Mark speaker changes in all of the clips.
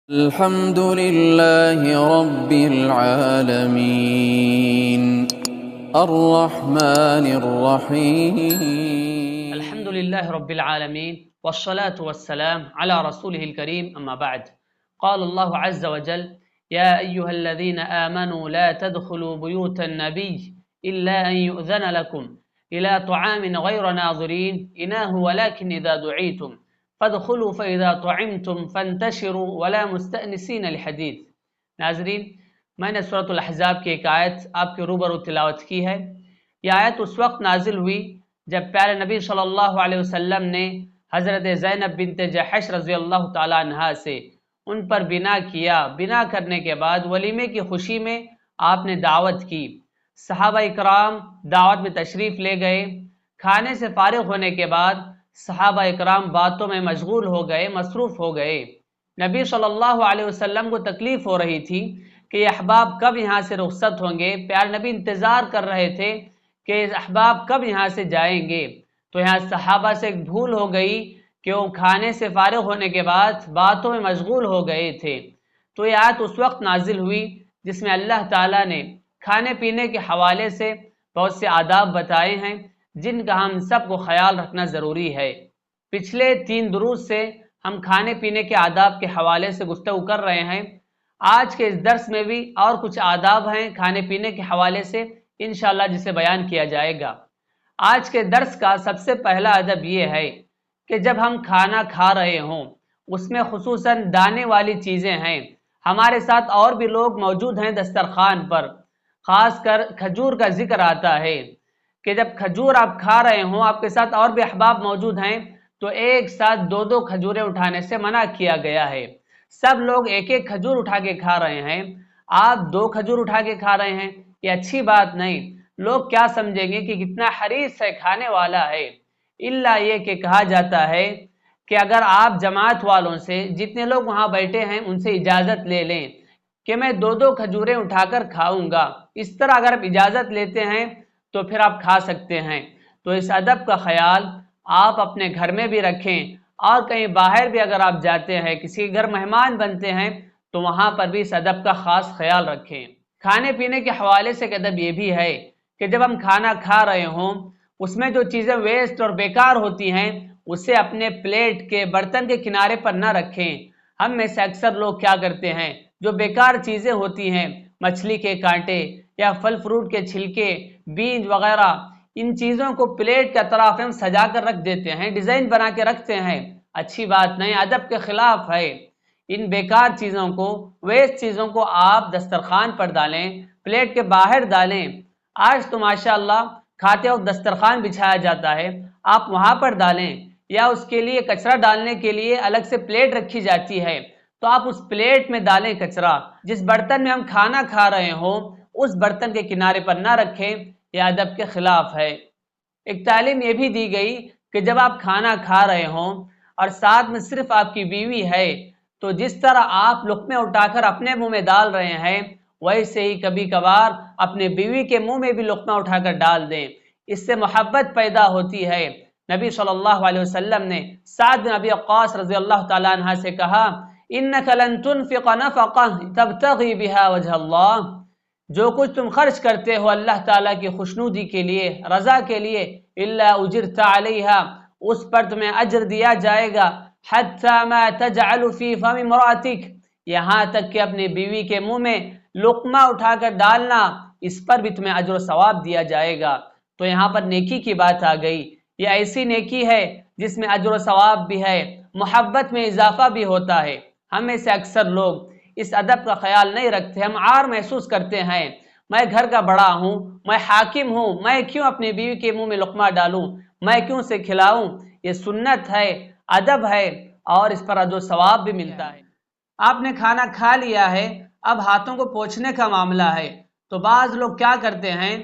Speaker 1: الحمد لله رب العالمين الرحمن الرحيم
Speaker 2: الحمد لله رب العالمين والصلاة والسلام على رسوله الكريم أما بعد. قال الله عز وجل: يا أيها الذين آمنوا لا تدخلوا بيوت النبي إلا أن يؤذن لكم إلى طعام غير ناظرين إناه ولكن إذا دعيتم فادخلوا فإذا طعمتم فانتشروا ولا مستأنسين لحديث. ناظرین، میں نے سورۃ الاحزاب کی ایک آیت آپ کے روبرو تلاوت کی ہے. یہ آیت اس وقت نازل ہوئی جب پیارے نبی صلی اللہ علیہ وسلم نے حضرت زینب بنت جحش رضی اللہ تعالیٰ عنہا سے ان پر بنا کیا. بنا کرنے کے بعد ولیمے کی خوشی میں آپ نے دعوت کی. صحابہ اکرام دعوت میں تشریف لے گئے. کھانے سے فارغ ہونے کے بعد صحابہ اکرام باتوں میں مشغول ہو گئے، مصروف ہو گئے. نبی صلی اللہ علیہ وسلم کو تکلیف ہو رہی تھی کہ یہ احباب کب یہاں سے رخصت ہوں گے. پیارے نبی انتظار کر رہے تھے کہ احباب کب یہاں سے جائیں گے. تو یہاں صحابہ سے ایک بھول ہو گئی کہ وہ کھانے سے فارغ ہونے کے بعد باتوں میں مشغول ہو گئے تھے. تو یہ آیت اس وقت نازل ہوئی جس میں اللہ تعالیٰ نے کھانے پینے کے حوالے سے بہت سے آداب بتائے ہیں جن کا ہم سب کو خیال رکھنا ضروری ہے. پچھلے 3 دروس سے ہم کھانے پینے کے آداب کے حوالے سے گفتگو کر رہے ہیں. آج کے اس درس میں بھی اور کچھ آداب ہیں کھانے پینے کے حوالے سے انشاءاللہ جسے بیان کیا جائے گا. آج کے درس کا سب سے پہلا ادب یہ ہے کہ جب ہم کھانا کھا رہے ہوں اس میں خصوصاً دانے والی چیزیں ہیں. ہمارے ساتھ اور بھی لوگ موجود ہیں دسترخوان پر. خاص کر کھجور کا ذکر آتا ہے کہ جب کھجور آپ کھا رہے ہوں، آپ کے ساتھ اور بھی احباب موجود ہیں، تو ایک ساتھ 2 کھجوریں اٹھانے سے منع کیا گیا ہے. سب لوگ ایک کھجور اٹھا کے کھا رہے ہیں، آپ 2 کھجور اٹھا کے کھا رہے ہیں. یہ اچھی بات نہیں. لوگ کیا سمجھیں گے کہ کتنا حریص ہے، کھانے والا ہے. الا یہ کہ کہا جاتا ہے کہ اگر آپ جماعت والوں سے، جتنے لوگ وہاں بیٹھے ہیں، ان سے اجازت لے لیں کہ میں 2 کھجوریں اٹھا کر کھاؤں گا، اس طرح اگر آپ اجازت لیتے ہیں تو پھر آپ کھا سکتے ہیں. تو اس ادب کا خیال آپ اپنے گھر میں بھی رکھیں، اور کہیں باہر بھی اگر آپ جاتے ہیں، کسی گھر مہمان بنتے ہیں، تو وہاں پر بھی اس ادب کا خاص خیال رکھیں. کھانے پینے کے حوالے سے ایک ادب یہ بھی ہے کہ جب ہم کھانا کھا رہے ہوں اس میں جو چیزیں ویسٹ اور بیکار ہوتی ہیں اسے اپنے پلیٹ کے برتن کے کنارے پر نہ رکھیں. ہم میں سے اکثر لوگ کیا کرتے ہیں، جو بیکار چیزیں ہوتی ہیں، مچھلی کے کانٹے یا پھل فروٹ کے چھلکے، بیج وغیرہ، ان چیزوں کو پلیٹ کے اطراف ہم سجا کر رکھ دیتے ہیں، ڈیزائن بنا کے رکھتے ہیں. اچھی بات نہیں، ادب کے خلاف ہے. ان بیکار چیزوں کو، ویسٹ چیزوں کو آپ دسترخوان پر ڈالیں، پلیٹ کے باہر ڈالیں. آج تو ماشاءاللہ کھاتے وقت دسترخوان بچھایا جاتا ہے، آپ وہاں پر ڈالیں، یا اس کے لیے کچرا ڈالنے کے لیے الگ سے پلیٹ رکھی جاتی ہے، تو آپ اس پلیٹ میں ڈالیں کچرا. جس برتن میں ہم کھانا کھا رہے ہوں اس برتن کے کنارے پر نہ رکھیں. یہ ادب کے خلاف ہے. ایک تعلیم یہ بھی دی گئی کہ جب آپ کھانا کھا رہے ہوں اور ساتھ میں صرف آپ کی بیوی ہے، تو جس طرح آپ لقمے اٹھا کر اپنے منہ میں ڈال رہے ہیں ویسے ہی کبھی کبھار اپنے بیوی کے منہ میں بھی لقمہ اٹھا کر ڈال دیں. اس سے محبت پیدا ہوتی ہے. نبی صلی اللہ علیہ وسلم نے سعد بن ابی وقاص رضی اللہ تعالیٰ عنہ سے کہا: انک لن تنفق نفقہ تبتغی بہا وجہ اللہ. جو کچھ تم خرچ کرتے ہو اللہ تعالیٰ کی خوشنودی کے لیے، رضا کے لیے، الا اجرت علیہا، اس پر تمہیں اجر دیا جائے گا. حتی ما تجعل فی فم امرأتک، یہاں تک کہ اپنی بیوی کے منہ میں لقمہ اٹھا کر ڈالنا، اس پر بھی تمہیں اجر و ثواب دیا جائے گا. تو یہاں پر نیکی کی بات آ گئی. یہ ایسی نیکی ہے جس میں اجر و ثواب بھی ہے، محبت میں اضافہ بھی ہوتا ہے. ہم میں سے اکثر لوگ اس ادب کا خیال نہیں رکھتے. ہم عار محسوس کرتے ہیں، میں گھر کا بڑا ہوں، میں حاکم ہوں، میں کیوں اپنی بیوی کے منہ میں لقمہ ڈالوں، میں کیوں اسے کھلاؤں. یہ سنت ہے، ادب ہے، اور اس پر اجر و ثواب بھی ملتا ہے. آپ نے کھانا کھا لیا ہے، اب ہاتھوں کو پوچھنے کا معاملہ ہے. تو بعض لوگ کیا کرتے ہیں،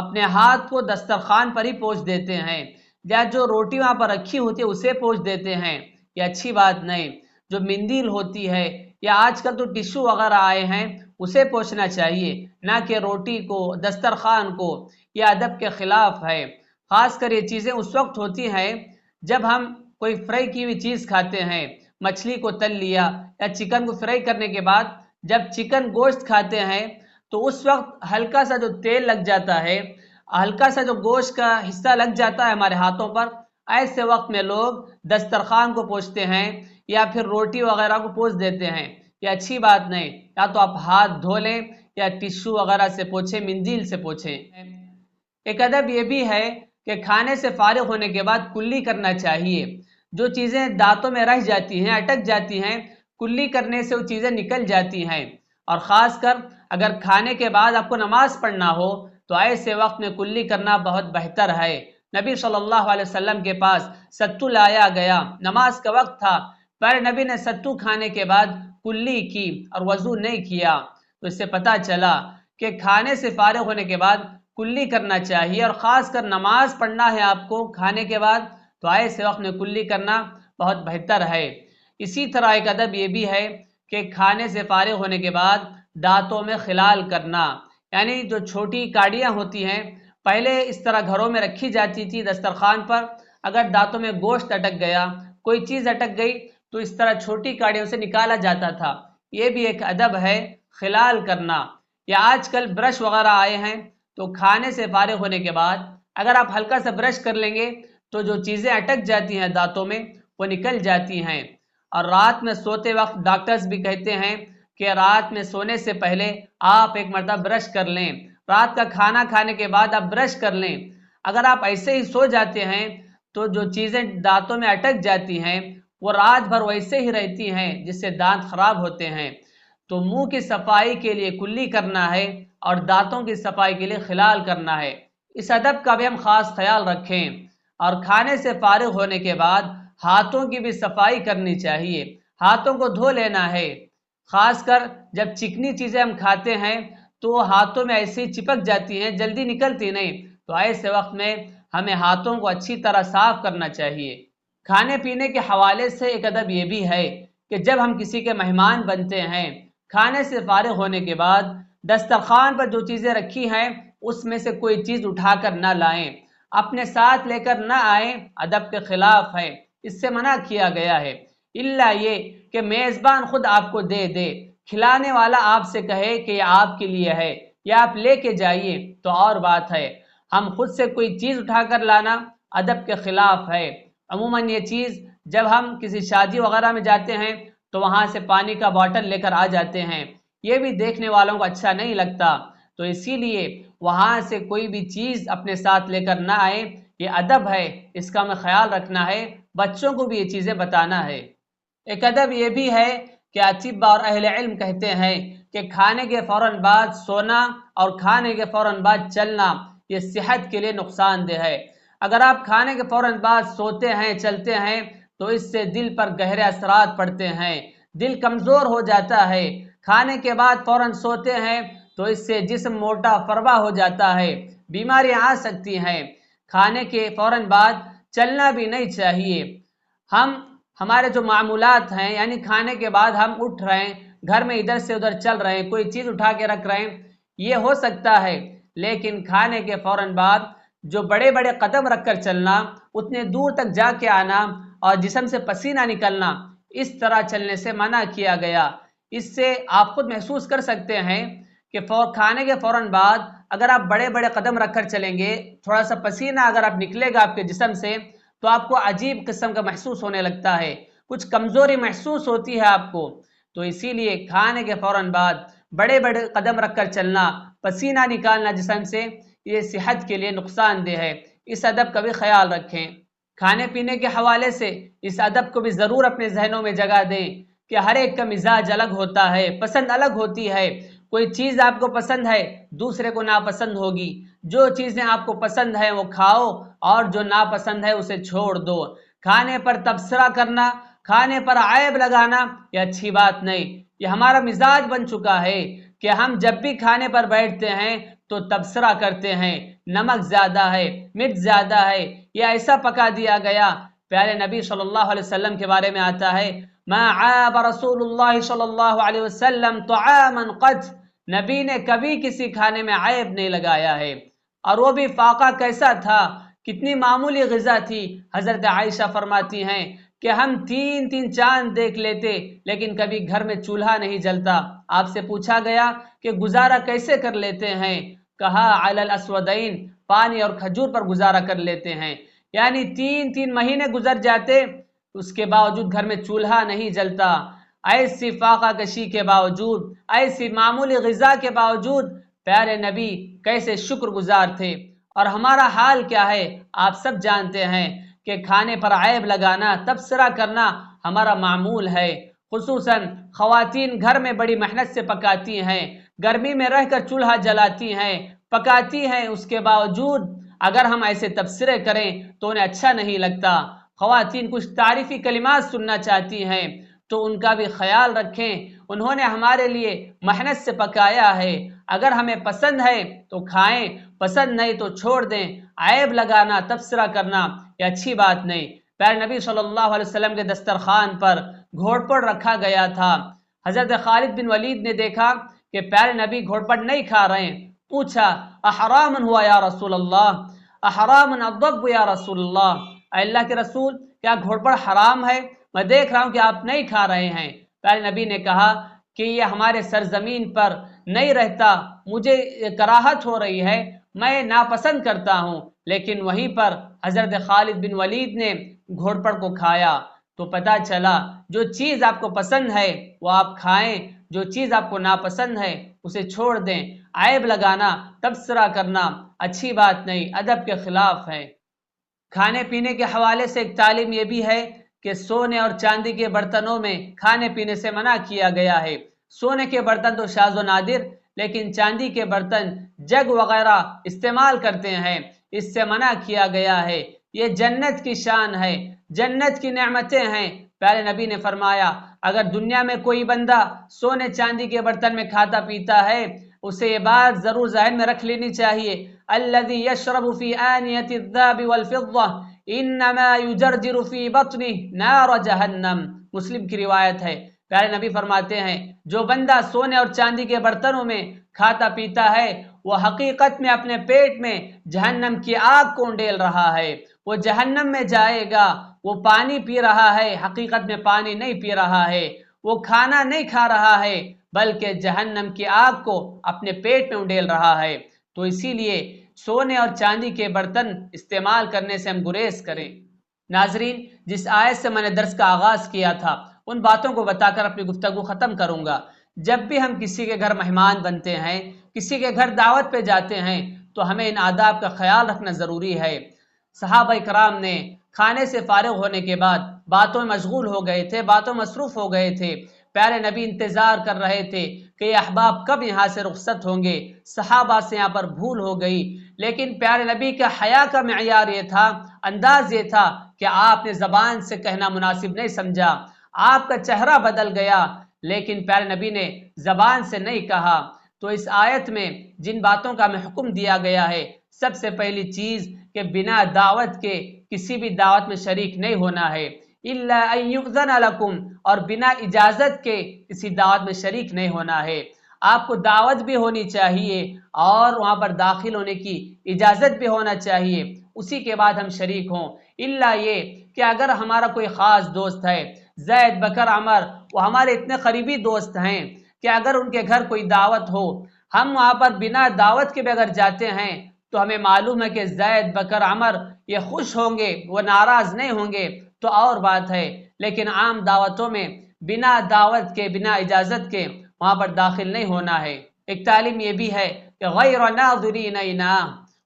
Speaker 2: اپنے ہاتھ کو دسترخوان پر ہی پوچھ دیتے ہیں، یا جو روٹی وہاں پر رکھی ہوتی ہے اسے پوچھ دیتے ہیں. یہ اچھی بات نہیں. جو مندیل ہوتی ہے یا آج کل تو ٹشو وغیرہ آئے ہیں اسے پوچھنا چاہیے، نہ کہ روٹی کو، دسترخوان کو. یہ ادب کے خلاف ہے. خاص کر یہ چیزیں اس وقت ہوتی ہیں جب ہم کوئی فرائی کی ہوئی چیز کھاتے ہیں، مچھلی کو تل لیا یا چکن کو فرائی کرنے کے بعد جب چکن گوشت کھاتے ہیں تو اس وقت ہلکا سا جو تیل لگ جاتا ہے، ہلکا سا جو گوشت کا حصہ لگ جاتا ہے ہمارے ہاتھوں پر، ایسے وقت میں لوگ دسترخوان کو پوچھتے ہیں یا پھر روٹی وغیرہ کو پوچھ دیتے ہیں۔ یہ اچھی بات نہیں، یا تو آپ ہاتھ دھو لیں یا ٹشو وغیرہ سے پوچھیں، مندیل سے پوچھیں۔ ایک ادب یہ بھی ہے کہ کھانے سے فارغ ہونے کے بعد کلی کرنا چاہیے۔ جو چیزیں دانتوں میں رہ جاتی ہیں، اٹک جاتی ہیں، کلی کرنے سے وہ چیزیں نکل جاتی ہیں، اور خاص کر اگر کھانے کے بعد آپ کو نماز پڑھنا ہو تو ایسے وقت میں کلی کرنا بہت بہتر ہے۔ نبی صلی اللہ علیہ وسلم کے پاس ستو لایا گیا، نماز کا وقت تھا، پر نبی نے ستو کھانے کے بعد کلی کی اور وضو نہیں کیا، تو اس سے پتہ چلا کہ کھانے سے فارغ ہونے کے بعد کلی کرنا چاہیے، اور خاص کر نماز پڑھنا ہے آپ کو کھانے کے بعد تو ایسے وقت میں کلی کرنا بہت بہتر ہے۔ اسی طرح ایک ادب یہ بھی ہے کہ کھانے سے فارغ ہونے کے بعد دانتوں میں خلال کرنا، یعنی جو چھوٹی کاڑیاں ہوتی ہیں پہلے اس طرح گھروں میں رکھی جاتی تھی دسترخوان پر، اگر دانتوں میں گوشت اٹک گیا، کوئی چیز اٹک گئی تو اس طرح چھوٹی کاڑیوں سے نکالا جاتا تھا۔ یہ بھی ایک ادب ہے خلال کرنا۔ یا آج کل برش وغیرہ آئے ہیں تو کھانے سے فارغ ہونے کے بعد اگر آپ ہلکا سا برش کر لیں گے تو جو چیزیں اٹک جاتی ہیں دانتوں میں وہ نکل جاتی ہیں۔ اور رات میں سوتے وقت ڈاکٹرز بھی کہتے ہیں کہ رات میں سونے سے پہلے آپ ایک مرتبہ برش کر لیں، رات کا کھانا کھانے کے بعد آپ برش کر لیں۔ اگر آپ ایسے ہی سو جاتے ہیں تو جو چیزیں دانتوں میں اٹک جاتی ہیں وہ رات بھر ویسے ہی رہتی ہیں، جس سے دانت خراب ہوتے ہیں۔ تو منہ کی صفائی کے لیے کلی کرنا ہے اور دانتوں کی صفائی کے لیے خلال کرنا ہے۔ اس ادب کا بھی ہم خاص خیال رکھیں، اور کھانے سے فارغ ہونے کے بعد ہاتھوں کی بھی صفائی کرنی چاہیے، ہاتھوں کو دھو لینا ہے۔ خاص کر جب چکنی چیزیں ہم کھاتے ہیں تو وہ ہاتھوں میں ایسے ہی چپک جاتی ہیں، جلدی نکلتی نہیں، تو ایسے وقت میں ہمیں ہاتھوں کو اچھی طرح صاف کرنا چاہیے۔ کھانے پینے کے حوالے سے ایک ادب یہ بھی ہے کہ جب ہم کسی کے مہمان بنتے ہیں، کھانے سے فارغ ہونے کے بعد دسترخوان پر جو چیزیں رکھی ہیں اس میں سے کوئی چیز اٹھا کر نہ لائیں، اپنے ساتھ لے کر نہ آئیں، ادب کے خلاف ہے، اس سے منع کیا گیا ہے۔ الا یہ کہ میزبان خود آپ کو دے دے، کھلانے والا آپ سے کہے کہ یہ آپ کے لیے ہے یا آپ لے کے جائیے تو اور بات ہے۔ ہم خود سے کوئی چیز اٹھا کر لانا ادب کے خلاف ہے۔ عموماً یہ چیز جب ہم کسی شادی وغیرہ میں جاتے ہیں تو وہاں سے پانی کا باٹل لے کر آ جاتے ہیں، یہ بھی دیکھنے والوں کو اچھا نہیں لگتا، تو اسی لیے وہاں سے کوئی بھی چیز اپنے ساتھ لے کر نہ آئے، یہ ادب ہے، اس کا ہمیں خیال رکھنا ہے، بچوں کو بھی یہ چیزیں بتانا ہے۔ ایک ادب یہ بھی ہے کہ اطباء اور اہل علم کہتے ہیں کہ کھانے کے فوراً بعد سونا اور کھانے کے فوراً بعد چلنا یہ صحت کے لیے نقصان دہ ہے۔ اگر آپ کھانے کے فوراً بعد سوتے ہیں، چلتے ہیں تو اس سے دل پر گہرے اثرات پڑتے ہیں، دل کمزور ہو جاتا ہے۔ کھانے کے بعد فوراً سوتے ہیں تو اس سے جسم موٹا فربا ہو جاتا ہے، بیماریاں آ سکتی ہیں۔ کھانے کے فوراً بعد چلنا بھی نہیں چاہیے۔ ہمارے جو معمولات ہیں، یعنی کھانے کے بعد ہم اٹھ رہے ہیں، گھر میں ادھر سے ادھر چل رہے ہیں، کوئی چیز اٹھا کے رکھ رہے ہیں، یہ ہو سکتا ہے، لیکن کھانے کے فوراً بعد جو بڑے بڑے قدم رکھ کر چلنا، اتنے دور تک جا کے آنا اور جسم سے پسینہ نکلنا، اس طرح چلنے سے منع کیا گیا۔ اس سے آپ خود محسوس کر سکتے ہیں کہ کھانے کے فوراً بعد اگر آپ بڑے بڑے قدم رکھ کر چلیں گے، تھوڑا سا پسینہ اگر آپ نکلے گا آپ کے جسم سے تو آپ کو عجیب قسم کا محسوس ہونے لگتا ہے، کچھ کمزوری محسوس ہوتی ہے آپ کو، تو اسی لیے کھانے کے فوراً بعد بڑے بڑے قدم رکھ کر چلنا، پسینہ نکالنا جسم سے، یہ صحت کے لیے نقصان دہ ہے۔ اس ادب کا بھی خیال رکھیں۔ کھانے پینے کے حوالے سے اس ادب کو بھی ضرور اپنے ذہنوں میں جگہ دیں کہ ہر ایک کا مزاج الگ ہوتا ہے، پسند الگ ہوتی ہے، کوئی چیز آپ کو پسند ہے دوسرے کو ناپسند ہوگی، جو چیزیں آپ کو پسند ہیں وہ کھاؤ اور جو ناپسند ہے اسے چھوڑ دو۔ کھانے پر تبصرہ کرنا، کھانے پر عیب لگانا یہ اچھی بات نہیں۔ یہ ہمارا مزاج بن چکا ہے کہ ہم جب بھی کھانے پر بیٹھتے ہیں تو تبصرہ کرتے ہیں، نمک زیادہ ہے، مرچ زیادہ ہے، یہ ایسا پکا دیا گیا۔ پیارے نبی صلی اللہ علیہ وسلم کے بارے میں آتا ہے ما عاب رسول اللہ صلی اللہ علیہ وسلم طعاما قط، نبی نے کبھی کسی کھانے میں عیب نہیں لگایا ہے، اور وہ بھی فاقہ کیسا تھا، کتنی معمولی غذا تھی۔ حضرت عائشہ فرماتی ہیں کہ ہم 3 چاند دیکھ لیتے لیکن کبھی گھر میں چولہا نہیں جلتا۔ آپ سے پوچھا گیا کہ گزارا کیسے کر لیتے ہیں؟ کہا علی الاسودین، پانی اور کھجور پر گزارا کر لیتے ہیں۔ یعنی 3 مہینے گزر جاتے، اس کے باوجود گھر میں چولہا نہیں جلتا۔ ایسی فاقہ کشی کے باوجود، ایسی معمولی غذا کے باوجود پیارے نبی کیسے شکر گزار تھے۔ اور ہمارا حال کیا ہے آپ سب جانتے ہیں کہ کھانے پر عیب لگانا، تبصرہ کرنا ہمارا معمول ہے۔ خصوصاً خواتین گھر میں بڑی محنت سے پکاتی ہیں، گرمی میں رہ کر چولہا جلاتی ہیں، پکاتی ہیں، اس کے باوجود اگر ہم ایسے تبصرے کریں تو انہیں اچھا نہیں لگتا۔ خواتین کچھ تعریفی کلمات سننا چاہتی ہیں تو ان کا بھی خیال رکھیں، انہوں نے ہمارے لیے محنت سے پکایا ہے، اگر ہمیں پسند ہے تو کھائیں، پسند نہیں تو چھوڑ دیں۔ عیب لگانا، تبصرہ کرنا یہ اچھی بات نہیں۔ پیارے نبی صلی اللہ علیہ وسلم کے دسترخوان پر گھوڑپڑ رکھا گیا تھا۔ حضرت خالد بن ولید نے دیکھا کہ پیارے نبی گھوڑپڑ نہیں کھا رہے ہیں، پوچھا احرام ہوا یا رسول اللہ، احرام الضب یا رسول اللہ، اے اللہ کے رسول کیا گھوڑپڑ حرام ہے؟ میں دیکھ رہا ہوں کہ آپ نہیں کھا رہے ہیں۔ پیارے نبی نے کہا کہ یہ ہمارے سرزمین پر نہیں رہتا، مجھے کراہت ہو رہی ہے، میں ناپسند کرتا ہوں۔ لیکن وہیں پر حضرت خالد بن ولید نے گھوڑپڑ کو کھایا تو پتہ چلا جو چیز آپ کو پسند ہے وہ آپ کھائیں، جو چیز آپ کو ناپسند ہے اسے چھوڑ دیں۔ عیب لگانا، تبصرہ کرنا اچھی بات نہیں، ادب کے خلاف ہے۔ کھانے پینے کے حوالے سے ایک تعلیم یہ بھی ہے کہ سونے اور چاندی کے برتنوں میں کھانے پینے سے منع کیا گیا ہے۔ سونے کے برتن تو شاذ و نادر، لیکن چاندی کے برتن جگ وغیرہ استعمال کرتے ہیں، اس سے منع کیا گیا ہے۔ یہ جنت کی شان ہے، جنت کی نعمتیں ہیں۔ پیارے نبی نے فرمایا اگر دنیا میں کوئی بندہ سونے چاندی کے برتن میں کھاتا پیتا ہے، اسے یہ بات ضرور ذہن میں رکھ لینی چاہیے، الذی یشرب فی آنیۃ الذهب والفضہ انما یجرجر فی بطنہ نار جہنم، مسلم کی روایت ہے۔ پیارے نبی فرماتے ہیں جو بندہ سونے اور چاندی کے برتنوں میں کھاتا پیتا ہے وہ حقیقت میں اپنے پیٹ میں جہنم کی آگ کو انڈیل رہا ہے، وہ جہنم میں جائے گا۔ وہ پانی پی رہا ہے، حقیقت میں پانی نہیں پی رہا ہے، وہ کھانا نہیں کھا رہا ہے بلکہ جہنم کی آگ کو اپنے پیٹ میں انڈیل رہا ہے۔ تو اسی لیے سونے اور چاندی کے برتن استعمال کرنے سے ہم گریز کریں۔ ناظرین، جس آیت سے میں نے درس کا آغاز کیا تھا ان باتوں کو بتا کر اپنی گفتگو ختم کروں گا۔ جب بھی ہم کسی کے گھر مہمان بنتے ہیں، کسی کے گھر دعوت پہ جاتے ہیں تو ہمیں ان آداب کا خیال رکھنا ضروری ہے۔ صحابہ کرام نے کھانے سے فارغ ہونے کے بعد باتوں میں مشغول ہو گئے تھے، باتوں میں مصروف ہو گئے تھے۔ پیارے نبی انتظار کر رہے تھے کہ یہ احباب کب یہاں سے رخصت ہوں گے۔ صحابہ سے یہاں پر بھول ہو گئی، لیکن پیارے نبی کا حیا کا معیار یہ تھا، انداز یہ تھا کہ آپ نے زبان سے کہنا مناسب نہیں سمجھا، آپ کا چہرہ بدل گیا، لیکن پیارے نبی نے زبان سے نہیں کہا۔ تو اس آیت میں جن باتوں کا ہمیں حکم دیا گیا ہے، سب سے پہلی چیز کہ بنا دعوت کے کسی بھی دعوت میں شریک نہیں ہونا ہے، الا ان یؤذن لکم، اور بنا اجازت کے کسی دعوت میں شریک نہیں ہونا ہے۔ آپ کو دعوت بھی ہونی چاہیے اور وہاں پر داخل ہونے کی اجازت بھی ہونا چاہیے، اسی کے بعد ہم شریک ہوں۔ الا یہ کہ اگر ہمارا کوئی خاص دوست ہے، زید، بکر، عمر، وہ ہمارے اتنے قریبی دوست ہیں کہ اگر ان کے گھر کوئی دعوت ہو، ہم وہاں پر بنا دعوت کے بھی اگر جاتے ہیں تو ہمیں معلوم ہے کہ زید، بکر، عمر یہ خوش ہوں گے، وہ ناراض نہیں ہوں گے تو اور بات ہے، لیکن عام دعوتوں میں بنا دعوت کے، بنا اجازت کے وہاں پر داخل نہیں ہونا ہے۔ ایک تعلیم یہ بھی ہے کہ غیر ناظرین اناء،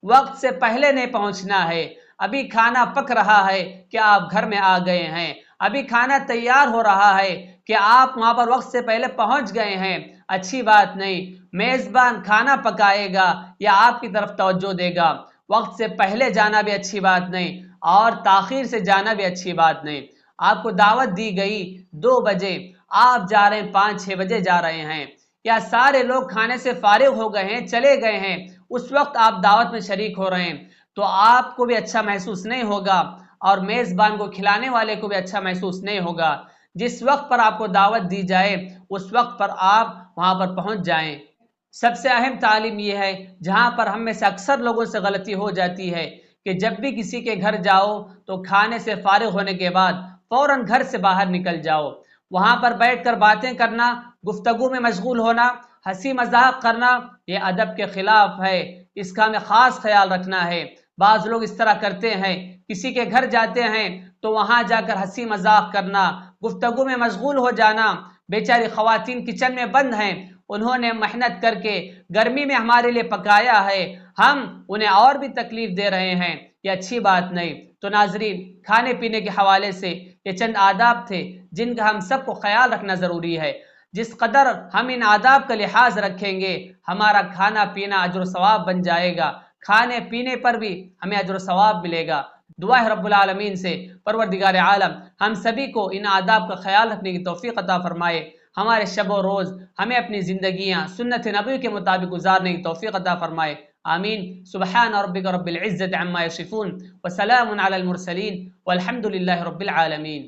Speaker 2: وقت سے پہلے نہیں پہنچنا ہے۔ ابھی کھانا پک رہا ہے کہ آپ گھر میں آ گئے ہیں، ابھی کھانا تیار ہو رہا ہے کہ آپ وہاں پر وقت سے پہلے پہنچ گئے ہیں، اچھی بات نہیں۔ میزبان کھانا پکائے گا یا آپ کی طرف توجہ دے گا، وقت سے پہلے جانا بھی اچھی بات نہیں اور تاخیر سے جانا بھی اچھی بات نہیں۔ آپ کو دعوت دی گئی 2 بجے، آپ جا رہے ہیں 5-6 بجے جا رہے ہیں، یا سارے لوگ کھانے سے فارغ ہو گئے ہیں، چلے گئے ہیں، اس وقت آپ دعوت میں شریک ہو رہے ہیں تو آپ کو بھی اچھا محسوس نہیں ہوگا اور میزبان کو کھلانے والے کو بھی اچھا محسوس نہیں ہوگا۔ جس وقت پر آپ کو دعوت دی جائے اس وقت پر آپ وہاں پر پہنچ جائیں۔ سب سے اہم تعلیم یہ ہے، جہاں پر ہم میں سے اکثر لوگوں سے غلطی ہو جاتی ہے، کہ جب بھی کسی کے گھر جاؤ تو کھانے سے فارغ ہونے کے بعد فوراً گھر سے باہر نکل جاؤ۔ وہاں پر بیٹھ کر باتیں کرنا، گفتگو میں مشغول ہونا، ہنسی مذاق کرنا، یہ ادب کے خلاف ہے، اس کا ہمیں خاص خیال رکھنا ہے۔ بعض لوگ اس طرح کرتے ہیں، کسی کے گھر جاتے ہیں تو وہاں جا کر ہنسی مذاق کرنا، گفتگو میں مشغول ہو جانا۔ بیچاری خواتین کچن میں بند ہیں، انہوں نے محنت کر کے گرمی میں ہمارے لیے پکایا ہے، ہم انہیں اور بھی تکلیف دے رہے ہیں، یہ اچھی بات نہیں۔ تو ناظرین، کھانے پینے کے حوالے سے یہ چند آداب تھے جن کا ہم سب کو خیال رکھنا ضروری ہے۔ جس قدر ہم ان آداب کا لحاظ رکھیں گے، ہمارا کھانا پینا اجر و ثواب بن جائے گا، کھانے پینے پر بھی ہمیں اجر و ثواب ملے گا۔ دعا ہے رب العالمین سے پروردگار عالم ہم سبھی کو ان آداب کا خیال رکھنے کی توفیق عطا فرمائے، ہمارے شب و روز ہمیں اپنی زندگیاں سنت نبوی کے مطابق گزارنے کی توفیق عطا فرمائے، آمین۔ سبحان ربک رب العزت عما یصفون وسلام علی المرسلین والحمد للہ رب العالمین۔